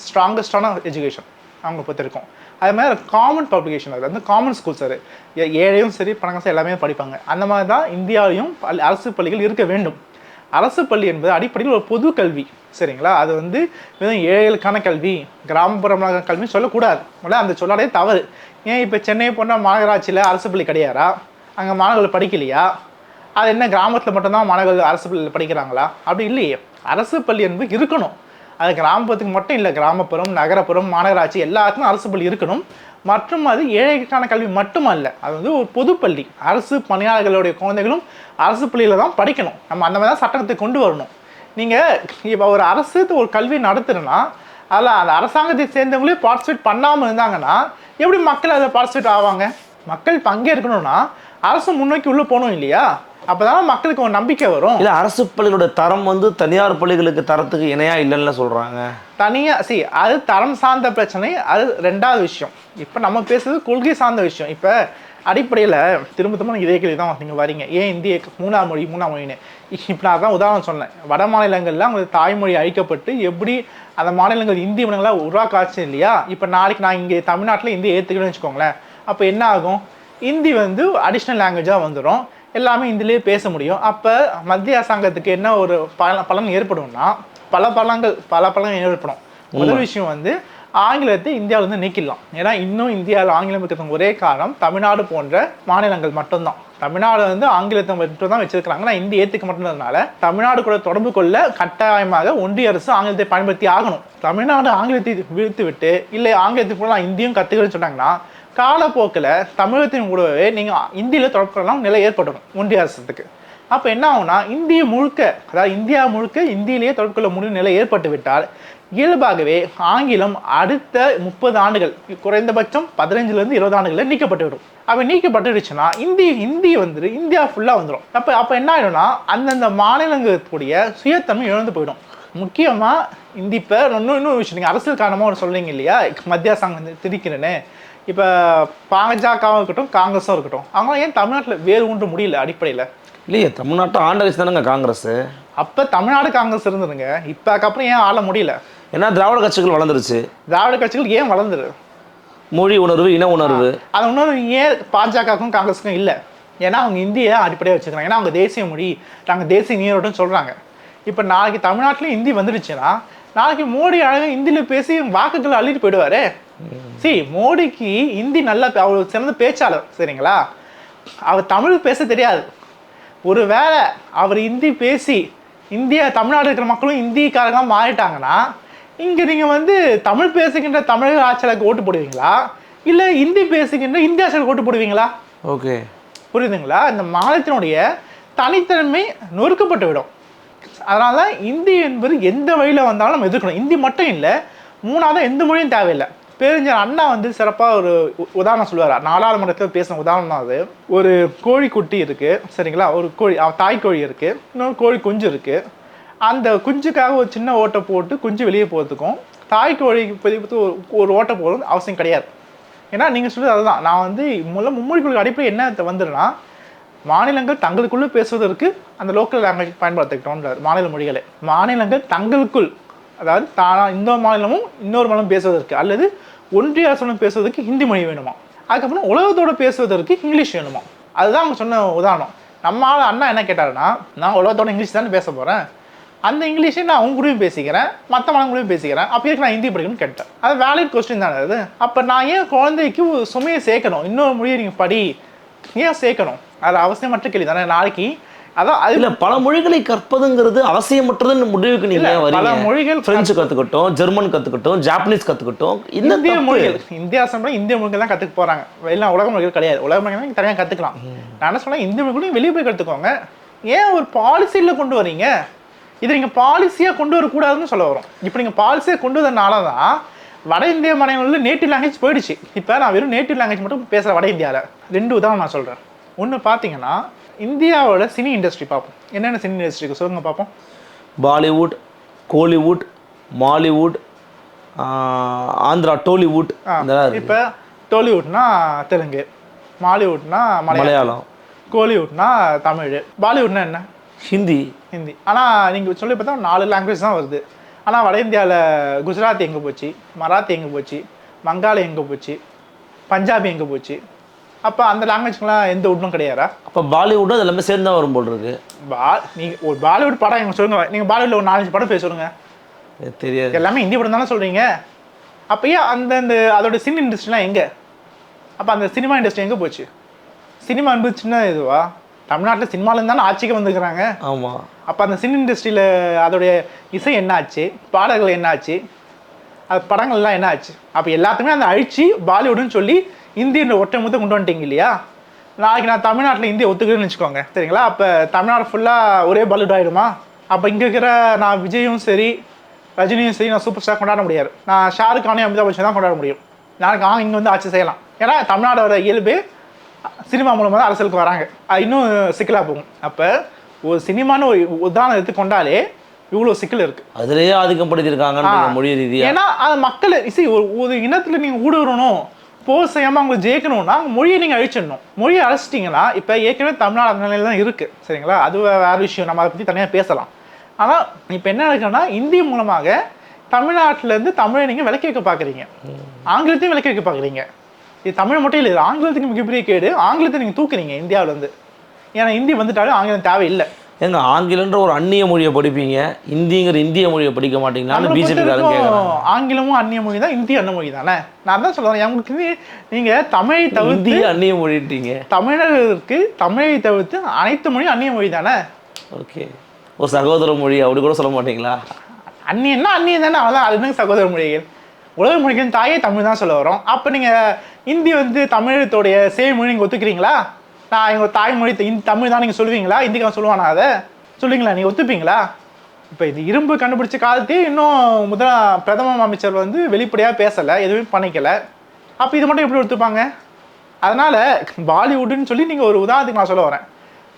ஸ்ட்ராங்கஸ்டான எஜுகேஷன் அவங்க பொறுத்திருக்கோம். அது மாதிரி காமன் பப்ளிகேஷன், அது வந்து காமன் ஸ்கூல் சார், ஏழையும் சரி பணக்காசு எல்லாமே படிப்பாங்க. அந்த மாதிரி தான் இந்தியாவிலையும் அரசு பள்ளிகள் இருக்க வேண்டும். அரசு பள்ளி என்பது அடிப்படையில் ஒரு பொது கல்வி, சரிங்களா. அது வந்து வெறும் ஏழைகளுக்கான கல்வி, கிராமப்புறமான கல்வின்னு சொல்லக்கூடாது. அந்த சொல்லாலே தவறு. ஏன் இப்போ சென்னை போன்ற மாநகராட்சியில் அரசு பள்ளி கிடையாதா? அங்கே மாணவர்கள் படிக்கலையா? அது என்ன கிராமத்தில் மட்டும்தான் மாணவர்கள் அரசு பள்ளியில் படிக்கிறாங்களா? அப்படி இல்லையே. அரசு பள்ளி என்பது இருக்கணும். அது கிராமப்புறத்துக்கு மட்டும் இல்லை, கிராமப்புறம், நகரப்புறம், மாநகராட்சி எல்லாத்துக்கும் அரசு பள்ளி இருக்கணும். மற்றும் அது ஏழைக்கான கல்வி மட்டுமல்ல, அது வந்து ஒரு பொதுப்பள்ளி. அரசு பணியாளர்களுடைய குழந்தைகளும் அரசு பள்ளியில் தான் படிக்கணும். நம்ம அந்த மாதிரி தான் சட்டத்தை கொண்டு வரணும். நீங்கள் இப்போ ஒரு அரசு ஒரு கல்வி நடத்துறதுன்னா அதில் அந்த அரசாங்கத்தை சேர்ந்தவங்களே பார்ட்டிசிபேட் பண்ணாமல் இருந்தாங்கன்னா எப்படி மக்கள் அதில் பார்ட்டிசிபேட் ஆவாங்க? மக்கள் பங்கேற்கணும்னா அரசு முன்னோக்கி உள்ளே போகணும் இல்லையா? அப்போ தான் மக்களுக்கு ஒரு நம்பிக்கை வரும். இல்லை, அரசு பள்ளிகளோட தரம் வந்து தனியார் பள்ளிகளுக்கு தரத்துக்கு இணையாக இல்லைன்னு சொல்கிறாங்க. தனியாக அது தரம் சார்ந்த பிரச்சனை, அது ரெண்டாவது விஷயம். இப்போ நம்ம பேசுறது கொள்கை சார்ந்த விஷயம். இப்போ அடிப்படையில் திரும்ப இதே கேள்வி தான் நீங்கள் வரீங்க, ஏன் இந்திய மூணாம் மொழின்னு. இப்போ நான் தான் உதாரணம் சொன்னேன், வட மாநிலங்கள்லாம் அவங்களுக்கு தாய்மொழி அழிக்கப்பட்டு எப்படி அந்த மாநிலங்கள் இந்தி மொழிகளாக உருவாக்காச்சு இல்லையா? இப்போ நாளைக்கு நான் இங்கே தமிழ்நாட்டில் இந்தியை ஏற்றுக்கணும்னு வச்சுக்கோங்களேன், அப்போ என்ன ஆகும்? இந்தி வந்து அடிஷ்னல் லாங்குவேஜாக வந்துடும், எல்லாமே இந்தியிலே பேச முடியும். அப்போ மத்திய அரசாங்கத்துக்கு என்ன ஒரு பலன் ஏற்படும்னா பல பலன் ஏற்படும். முதல் விஷயம் வந்து ஆங்கிலத்தை இந்தியாவில் வந்து நீக்கிடலாம். ஏன்னா இன்னும் இந்தியாவில் ஆங்கிலம் இருக்கிறது ஒரே காரணம் தமிழ்நாடு போன்ற மாநிலங்கள் மட்டும்தான். தமிழ்நாடு வந்து ஆங்கிலத்தை மட்டும் தான் வச்சிருக்கிறாங்க, நான் இந்தி ஏற்றுக்க மட்டும்னால தமிழ்நாடு கூட தொடர்பு கொள்ள கட்டாயமாக ஒன்றிய அரசு ஆங்கிலத்தை பயன்படுத்தி ஆகணும். தமிழ்நாடு ஆங்கிலத்தை விழுத்து விட்டு இல்லை ஆங்கிலத்தை கூட நான் இந்தியும் கற்றுக்கிறேன்னு சொன்னாங்கன்னா காலப்போக்கில் தமிழகத்தின் கூடவே நீங்கள் இந்தியில் தொடர்பு கொள்ளலாம் நிலை ஏற்படணும் ஒன்றிய அரசுக்கு. அப்போ என்ன ஆகும்னா இந்திய முழுக்க, அதாவது இந்தியா முழுக்க இந்தியிலேயே தொடர்பு கொள்ள முடியும் நிலை ஏற்பட்டு விட்டால் இயல்பாகவே ஆங்கிலம் அடுத்த 30 ஆண்டுகள், குறைந்தபட்சம் 15லேருந்து 20 ஆண்டுகளில் நீக்கப்பட்டுவிடும். அப்போ நீக்கப்பட்டுடுச்சுன்னா இந்தி வந்து இந்தியா ஃபுல்லாக வந்துடும். அப்போ என்ன ஆகிடும்னா அந்தந்த மாநிலங்களுடைய சுயத்தன்மை இழந்து போயிடும். முக்கியமாக இந்தி இப்போ இன்னொரு விஷயம், நீங்கள் அரசியல் காரணமாக ஒரு சொல்கிறீங்க இல்லையா, மத்திய அரசாங்கம் வந்து திரிக்கிறேன்னு. இப்போ பாஜகவும் இருக்கட்டும் காங்கிரஸும் இருக்கட்டும், அவங்க ஏன் தமிழ்நாட்டில் வேறு ஒன்று முடியல அடிப்படையில்? இல்லையே, தமிழ்நாட்டை ஆண்ட கட்சி தானேங்க காங்கிரஸ். அப்போ தமிழ்நாடு காங்கிரஸ் இருந்துருங்க, இப்போ அதுக்கப்புறம் ஏன் ஆள முடியல? ஏன்னா திராவிட கட்சிகள் வளர்ந்துருச்சு. திராவிட கட்சிகள் ஏன் வளர்ந்துரு? மொழி உணர்வு, இன உணர்வு. அது உணர்வு ஏன் பாஜகவுக்கும் காங்கிரஸுக்கும் இல்லை? ஏன்னா அவங்க இந்தியை அடிப்படையாக வச்சுக்கிறாங்க. ஏன்னா அவங்க தேசிய மொழி, நாங்கள் தேசிய நீரோட்டம்னு சொல்கிறாங்க. இப்போ நாளைக்கு தமிழ்நாட்டில் ஹிந்தி வந்துடுச்சுன்னா நாளைக்கு மோடி அழகாக ஹிந்தியில் பேசி வாக்குகள் அள்ளிட்டு போயிடுவாரு. மோடிக்கு ஹிந்தி நல்லா, அவர் சிறந்த பேச்சாளர் சரிங்களா, அவர் தமிழ் பேச தெரியாது. ஒரு வேளை அவர் ஹிந்தி பேசி இந்தியா தமிழ்நாடு இருக்கிற மக்களும் இந்திக்காரங்க மாறிட்டாங்கன்னா இங்கே நீங்கள் தமிழ் பேசுகின்ற தமிழக ஆட்சியாளருக்கு ஓட்டு போடுவீங்களா, இல்லை ஹிந்தி பேசுகின்ற இந்திய ஆட்சியாளருக்கு ஓட்டு போடுவீங்களா? ஓகே, புரியுதுங்களா? இந்த மாநிலத்தினுடைய தனித்தன்மை நொறுக்கப்பட்டு விடும். அதனால தான் இந்தி என்பது எந்த வழியில் வந்தாலும் நம்ம எதிர்க்கணும். இந்தி மட்டும் இல்லை, மூணாவது எந்த மொழியும் தேவையில்லை. பேரறிஞர் அண்ணா சிறப்பாக ஒரு உதாரணம் சொல்லுவார். நாடாளுமன்றத்தில் பேசின உதாரணம் தான் அது. ஒரு கோழி குட்டி இருக்குது சரிங்களா, ஒரு கோழி தாய் கோழி இருக்குது, இன்னொரு கோழி குஞ்சு இருக்குது. அந்த குஞ்சுக்காக ஒரு சின்ன ஓட்டை போட்டு குஞ்சு வெளியே போகிறதுக்கும் தாய் கோழிக்கு ஒரு ஓட்டை போகிறது அவசியம் கிடையாது. ஏன்னா நீங்கள் சொல்லுறது அதுதான். நான் மும்மொழி கொள்கை அடிப்படை என்ன வந்துடுனா, மாநிலங்கள் தங்களுக்குள்ளே பேசுவதற்கு அந்த லோக்கல் லாங்குவேஜ் பயன்படுத்திக்கிட்டோன்றார். மாநில மொழிகளை மாநிலங்கள் தங்களுக்குள், அதாவது இந்த மாநிலமும் இன்னொரு மாநிலம் பேசுவதற்கு அல்லது ஒன்றிய அரசுடன் பேசுவதற்கு ஹிந்தி மொழி வேணுமா, அதுக்கப்புறம் உலகத்தோடு பேசுவதற்கு இங்கிலீஷ் வேணுமா. அதுதான் அவங்க சொன்ன உதாரணம். நம்ம அண்ணா என்ன கேட்டாருன்னா, நான் உலகத்தோட இங்கிலீஷ் தானே பேச போகிறேன், அந்த இங்கிலீஷை நான் அவங்க கூடயும் பேசிக்கிறேன், மற்ற மாநிலம் கூடயும் பேசிக்கிறேன், அப்போ நான் ஹிந்தி படிக்கணும்னு கேட்டேன். அது வேலிட் கொஸ்டின் தானே அது. அப்போ நான் ஏன் குழந்தைக்கு சுமையை சேர்க்கணும், இன்னொரு மொழியை நீங்கள் படி ஏன் சேர்க்கணும்? அது அவசியமற்ற கேள்வி தானே. நாளைக்கு அதான் அதில் பல மொழிகளை கற்பதுங்கிறது அவசியமற்றதுன்னு முடிவுக்கு நீங்க பல மொழிகள், பிரெஞ்சு கற்றுக்கட்டும், ஜெர்மன் கற்றுக்கட்டும், ஜாப்பனீஸ் கற்றுக்கட்டும், இந்திய மொழிகள், இந்தியா சம்பளம் இந்திய மொழிகள் தான் கற்றுக்க போகிறாங்க. எல்லாம் உலக மொழிகள் கிடையாது. உலக மொழிகள் தனியாக கற்றுக்கலாம். நான் என்ன சொன்னேன், இந்திய மொழிகளையும் வெளியே போய் கற்றுக்கோங்க. ஏன் ஒரு பாலிசியில் கொண்டு வரீங்க? இது நீங்கள் பாலிசியாக கொண்டு வரக்கூடாதுன்னு சொல்ல வரும். இப்போ நீங்கள் பாலிசியாக கொண்டு வரதுனால தான் வட இந்திய மாநிலங்களில் நேட்டிவ் லாங்குவேஜ் போயிடுச்சு. இப்போ நான் வெறும் நேட்டிவ் லாங்குவேஜ் மட்டும் பேசுகிறேன் வட இந்தியாவில். 2 உதாரணம் நான் சொல்கிறேன். ஒன்று பார்த்தீங்கன்னா, இந்தியாவோட சினி இண்டஸ்ட்ரி பார்ப்போம். என்னென்ன சினி இண்டஸ்ட்ரிக்கு சொல்லுங்க பார்ப்போம். Bollywood, Kollywood, Mollywood, Andhra Tollywood. இப்போ டோலிவுட்னா தெலுங்கு, மாலிவுட்னா மலையாளம், கோலிவுட்னா தமிழ், பாலிவுட்னா என்ன? ஹிந்தி. ஆனால் நீங்கள் சொல்லி பார்த்தா 4 லாங்குவேஜ் தான் வருது. ஆனால் வட இந்தியாவில் குஜராத்தி எங்கே போச்சு, மராத்தி எங்கே போச்சு, மங்காளி எங்கே போச்சு, பஞ்சாபி எங்கே போச்சு? அப்போ அந்த லாங்குவேஜ்லாம் எந்த ஒன்றும் கிடையாதா? அப்போ பாலிவுட்டும் அது எல்லாமே சேர்ந்து தான் வரும் போல் இருக்கு. நீங்கள் ஒரு பாலிவுட் படம் எங்கே சொல்லுங்க, நீங்கள் பாலிவுட்டில் ஒரு 4-5 படம் பேச சொல்லுங்க. தெரியாது. எல்லாமே ஹிந்தி படம் தானே சொல்கிறீங்க. அப்போ ஏன் அந்த அதோட சினி இண்டஸ்ட்ரிலாம் எங்கே? அப்போ அந்த சினிமா இண்டஸ்ட்ரி எங்கே போச்சு? சினிமா என்பது சின்ன இதுவா? தமிழ்நாட்டில் சினிமாலேருந்து தானே ஆட்சிக்கு வந்துருக்குறாங்க. ஆமாம். அப்போ அந்த சினி இண்டஸ்ட்ரியில் அதோடைய இசை என்ன ஆச்சு, பாடல்கள் என்ன ஆச்சு, அது படங்கள்லாம் என்ன ஆச்சு? அப்போ எல்லாத்துக்குமே அந்த அழிச்சு பாலிவுட்னு சொல்லி இந்தியன்ற ஒற்றை முத்தை கொண்டு வந்துட்டீங்க இல்லையா? நாளைக்கு நான் தமிழ்நாட்டில் இந்தியை ஒத்துக்கிறேன்னு வச்சுக்கோங்க சரிங்களா, அப்போ தமிழ்நாடு ஃபுல்லாக ஒரே பாலிவுட் ஆகிடுமா? அப்போ இங்கே இருக்கிற நான் விஜயும் சரி ரஜினியும் சரி நான் சூப்பர் ஸ்டார் கொண்டாட முடியாது. நான் ஷாருக் கானையும் அமிதாப் பச்சன் தான் கொண்டாட முடியும். நாளைக்கு இங்கே ஆட்சி செய்யலாம். ஏன்னா தமிழ்நாடோட இயல்பு சினிமா மூலமாக தான் அரசியலுக்கு வராங்க. அது இன்னும் சிக்கலாக போகும். அப்போ ஒரு சினிமான்னு ஒரு உதாரணம் எடுத்து கொண்டாலே இவ்வளோ சிக்கல் இருக்குது. அதுலேயே ஆதிக்கப்படுத்திருக்காங்க மொழி ரீதியாக. ஏன்னா அது மக்கள் ஒரு இனத்தில் நீங்கள் ஊடுருவணும், போர் செய்யாமல் அவங்களை ஜெயிக்கணும்னா மொழியை நீங்கள் அழிச்சிடணும். மொழியை அழிச்சிட்டிங்கன்னா இப்போ ஏற்கனவே தமிழ்நாடு அந்த நிலையில் தான் இருக்குது சரிங்களா, அது வேறு விஷயம், நம்ம அதை பற்றி தனியாக பேசலாம். ஆனால் இப்போ என்ன இருக்குன்னா, இந்தி மூலமாக தமிழ்நாட்டிலேருந்து தமிழை நீங்கள் விலக்கி வைக்க பார்க்குறீங்க, ஆங்கிலத்தையும் விலக்கி வைக்க பார்க்குறீங்க. இது தமிழ் மட்டும் இல்லை, ஆங்கிலத்துக்கு மிகப்பெரிய கேடு. ஆங்கிலத்தை நீங்கள் தூக்குறீங்க இந்தியாவிலேருந்து. ஏன்னா ஹிந்தி வந்துட்டாலும் ஆங்கிலம் தேவையில்லை. ஏங்க ஆங்கிலன்ற ஒரு அந்நிய மொழியை படிப்பீங்க, இந்திங்கிற இந்திய மொழியை படிக்க மாட்டீங்களான்னு பிஜேபி ஆங்கிலமும் அந்நிய மொழி தான், இந்தி அந்நிய மொழி தானே. நான் தான் சொல்கிறேன், உங்களுக்கு நீங்கள் தமிழை தவிர்த்து அந்நிய மொழின்றீங்க. தமிழர்களுக்கு தமிழை தவிர்த்து அனைத்து மொழியும் அந்நிய மொழி தானே. ஓகே, ஒரு சகோதர மொழி அப்படி கூட சொல்ல மாட்டீங்களா? அந்நியன்னா அந்நியம் தானே, அவ்வளோதான். அது என்னங்க சகோதர மொழிகள்? உலக மொழிகள் தாயே தமிழ் தான் சொல்ல வரோம். அப்போ நீங்கள் இந்தி தமிழகத்தோடைய சேவை மொழி நீங்கள் ஒத்துக்கிறீங்களா? நான் எங்கள் தாய்மொழி தமிழ் தான் நீங்கள் சொல்லுவீங்களா? இந்திக்காக சொல்லுவானா அதை சொல்லுவீங்களா? நீங்கள் ஒத்துப்பீங்களா? இப்போ இது இரும்பு கண்டுபிடிச்ச காலத்தையே இன்னும் பிரதம அமைச்சர் வெளிப்படையாக பேசலை, எதுவுமே பண்ணிக்கலை. அப்போ இது மட்டும் எப்படி ஒத்துப்பாங்க? அதனால் பாலிவுட்டுன்னு சொல்லி நீங்கள் ஒரு உதாரணத்துக்கு நான் சொல்ல வரேன்.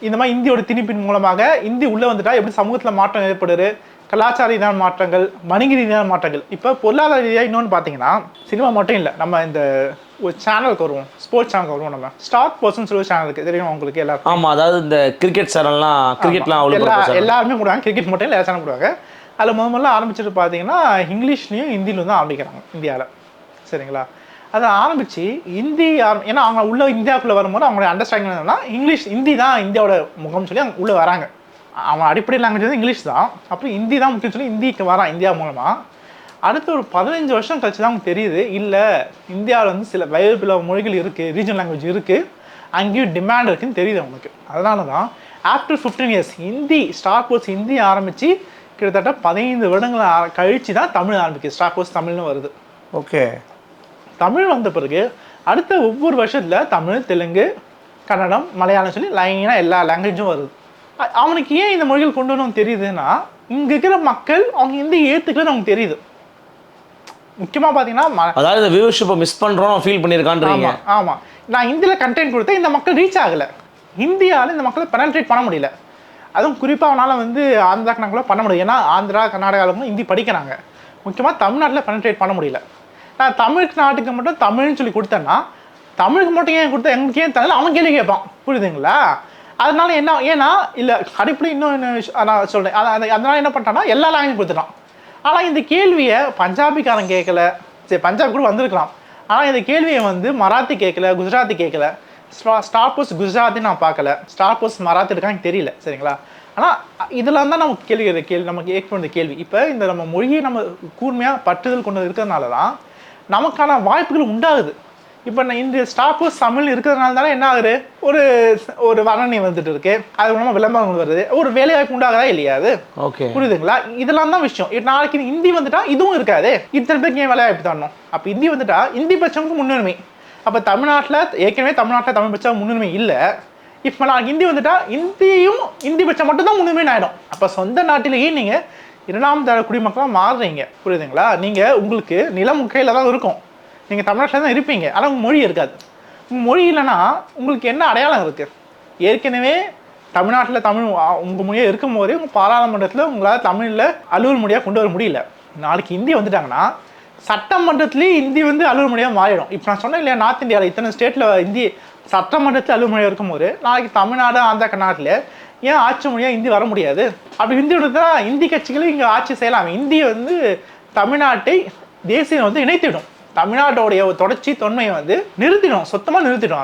இந்த மாதிரி இந்தியோட திணிப்பின் மூலமாக இந்தி உள்ளே வந்துட்டா எப்படி சமூகத்தில் மாற்றம் ஏற்படுது, கலாச்சார ரீதியான மாற்றங்கள், வணிக ரீதியான மாற்றங்கள். இப்போ பொருளாதார ரீதியாக இன்னொன்று பார்த்தீங்கன்னா, சினிமா மட்டும் இல்லை, நம்ம இந்த ஒரு சேனலுக்கு வருவோம், ஸ்போர்ட்ஸ் சேனலுக்கு வருவோம். நம்ம ஸ்டார் பர்சன் சொல்லி சேனல் இருக்குது, தெரியும் உங்களுக்கு எல்லாருக்கும். ஆமாம், அதாவது இந்த கிரிக்கெட் சேனல்லாம், கிரிக்கெட்லாம் எல்லாருமே போடுவாங்க, கிரிக்கெட் மட்டும் இல்லை, எல்லா சேனல் போடுவாங்க. அதில் முதல்ல ஆரம்பிச்சுட்டு பார்த்தீங்கன்னா இங்கிலீஷ்லேயும் ஹிந்திலையும் தான் ஆரம்பிக்கிறாங்க இந்தியாவில், சரிங்களா? அதை ஆரம்பித்து ஹிந்தி ஏன்னா அவங்க உள்ள இந்தியாவுக்குள்ளே வரும்போது அவங்களோட அண்டர்ஸ்டாண்டிங் என்னன்னா இங்கிலீஷ், ஹிந்தி தான் இந்தியாவோட முகம்னு சொல்லி அவங்க உள்ளே வராங்க. அவன் அடிப்படை லாங்குவேஜ் வந்து இங்கிலீஷ் தான், அப்புறம் ஹிந்தி தான் முக்கியம் சொல்லி ஹிந்திக்கு வரான் இந்தியா மூலமாக. அடுத்த ஒரு 15 வருஷம் கழிச்சு தான் அவங்க தெரியுது, இல்லை இந்தியாவில் வந்து சில வயது மொழிகள் இருக்குது, ரீஜனல் லாங்குவேஜ் இருக்குது, அங்கேயும் டிமாண்ட் இருக்குன்னு தெரியுது அவங்களுக்கு. அதனால தான் after 15 years Hindi Star Sports Hindi ஆரம்பித்து கிட்டத்தட்ட 15 வருடங்கள் கழித்து தான் தமிழ் ஆரம்பிக்குது. ஸ்டார் போர்ட்ஸ் தமிழ்னு வருது. ஓகே, தமிழ் வந்த பிறகு அடுத்த ஒவ்வொரு வருஷத்தில் தமிழ், தெலுங்கு, கன்னடம், மலையாளம் சொல்லி லைனாக எல்லா லாங்குவேஜும் வருது. அவனுக்கு ஏன் இந்த மொழிகள் கொண்டு வரணும் தெரியுதுன்னா, இங்கே இருக்கிற மக்கள் அவங்க ஹிந்தி ஏற்றுக்கலன்னு அவங்க தெரியுது. முக்கியமாக பார்த்தீங்கன்னா, அதாவது இந்த வியூவர்ஷிப்பை மிஸ் பண்ணுறோம் ஃபீல் பண்ணியிருக்கான்றீங்க. ஆமாம், நான் ஹிந்தியில் கண்டென்ட் கொடுத்தேன், இந்த மக்கள் ரீச் ஆகலை, இந்தியாவில் இந்த மக்களை பெனட்ரேட் பண்ண முடியல. அதுவும் குறிப்பாக அவனால் வந்து ஆந்திரா கர்நாடகாவில் பண்ண முடியும், ஏன்னா ஆந்திரா கர்நாடகாவில் ஹிந்தி படிக்கிறாங்க. முக்கியமாக தமிழ்நாட்டில் பெனட்ரேட் பண்ண முடியல. நான் தமிழ்நாட்டுக்கு மட்டும் தமிழ்னு சொல்லி கொடுத்தேன்னா, தமிழுக்கு மட்டும் ஏன் கொடுத்தா எங்களுக்கு ஏன் தெரியல, அவன் கேள்வி கேட்பான், புரியுதுங்களா? அதனால என்ன, ஏன்னா இல்லை அடிப்படை இன்னொன்று நான் சொல்கிறேன், அதனால என்ன பண்ணிட்டான்னா எல்லா லாங்குவேஜ் கொடுத்துட்டான். ஆனால் இந்த கேள்வியை பஞ்சாபிக்காரன் கேட்கல, சரி பஞ்சாபி கூட வந்திருக்கலாம், ஆனால் இந்த கேள்வியை வந்து மராத்தி கேட்கல, குஜராத்தி கேட்கல. ஸ்டார் போஸ்ட் குஜராத்தி நான் பார்க்கல, ஸ்டார் போஸ்ட் மராத்தி இருக்கான்னு தெரியல, சரிங்களா? ஆனால் இதெல்லாம் தான் நமக்கு கேள்வி நமக்கு ஏற்படுற கேள்வி. இப்போ இந்த நம்ம மொழியை நம்ம கூர்மையாக பற்றுதல் கொண்டு இருக்கிறதுனால தான் நமக்கான வாய்ப்புகள் உண்டாகுது. இப்போ இந்த ஸ்டார் போஸ்ட் தமிழ் இருக்கிறதுனால தானே என்ன ஆகுது, ஒரு வரணி வந்துட்டு இருக்கு, அது மூலமாக விளம்பரங்கள் வருது, ஒரு வேலை வாய்ப்பு உண்டாகுதா இல்லையா? அது ஓகே, புரியுதுங்களா? இதெல்லாம் தான் விஷயம். நாளைக்கு ஹிந்தி வந்துட்டா இதுவும் இருக்காது, இத்தனை பேருக்கு ஏன் வேலை வாய்ப்பு தரணும்? அப்போ ஹிந்தி வந்துட்டா ஹிந்தி பட்சமுக்கு முன்னுரிமை. அப்போ தமிழ்நாட்டில் ஏற்கனவே தமிழ்நாட்டில் தமிழ் பட்சம் முன்னுரிமை இல்லை, இப்போ நான் ஹிந்தி வந்துட்டா ஹிந்தி பட்சம் மட்டும்தான் முன்னுரிமை ஆகிடும். அப்போ சொந்த நாட்டிலேயே நீங்கள் 2ஆம் தர குடிமக்களாக மாறுறீங்க, புரியுதுங்களா? நீங்கள் உங்களுக்கு நிலம் கையில் தான் இருக்கும், நீங்கள் தமிழ்நாட்டில் தான் இருப்பீங்க, ஆனால் உங்கள் மொழி இருக்காது. உங்கள் மொழி இல்லைன்னா உங்களுக்கு என்ன அடையாளம் இருக்குது? ஏற்கனவே தமிழ்நாட்டில் தமிழ் உங்கள் மொழியாக இருக்கும் போதே உங்கள் பாராளுமன்றத்தில் உங்களால் தமிழில் அலுவல் மொழியாக கொண்டு வர முடியல. நாளைக்கு ஹிந்தி வந்துட்டாங்கன்னா சட்டமன்றத்துலேயே ஹிந்தி வந்து அலுவல் மொழியாக மாறிடும். இப்போ நான் சொன்னேன் இல்லையா, நார்த் இந்தியாவில் இத்தனை ஸ்டேட்டில் ஹிந்தி சட்டமன்றத்தில் அலுவல் மொழியாக இருக்கும்போது நாளைக்கு தமிழ்நாடு, ஆந்திரா, கர்நாடகில் ஏன் ஆட்சி மொழியாக ஹிந்தி வர முடியாது? அப்படி ஹிந்தி தான் ஹிந்தி கட்சிகளும் இங்கே ஆட்சி செய்யலாம். இந்தியை வந்து தமிழ்நாட்டை தேசியம் வந்து இணைத்திடும், தமிழ்நாட்டோடைய தொடர்ச்சி தொன்மையை வந்து நிறுத்திடும், சுத்தமாக நிறுத்திடும்.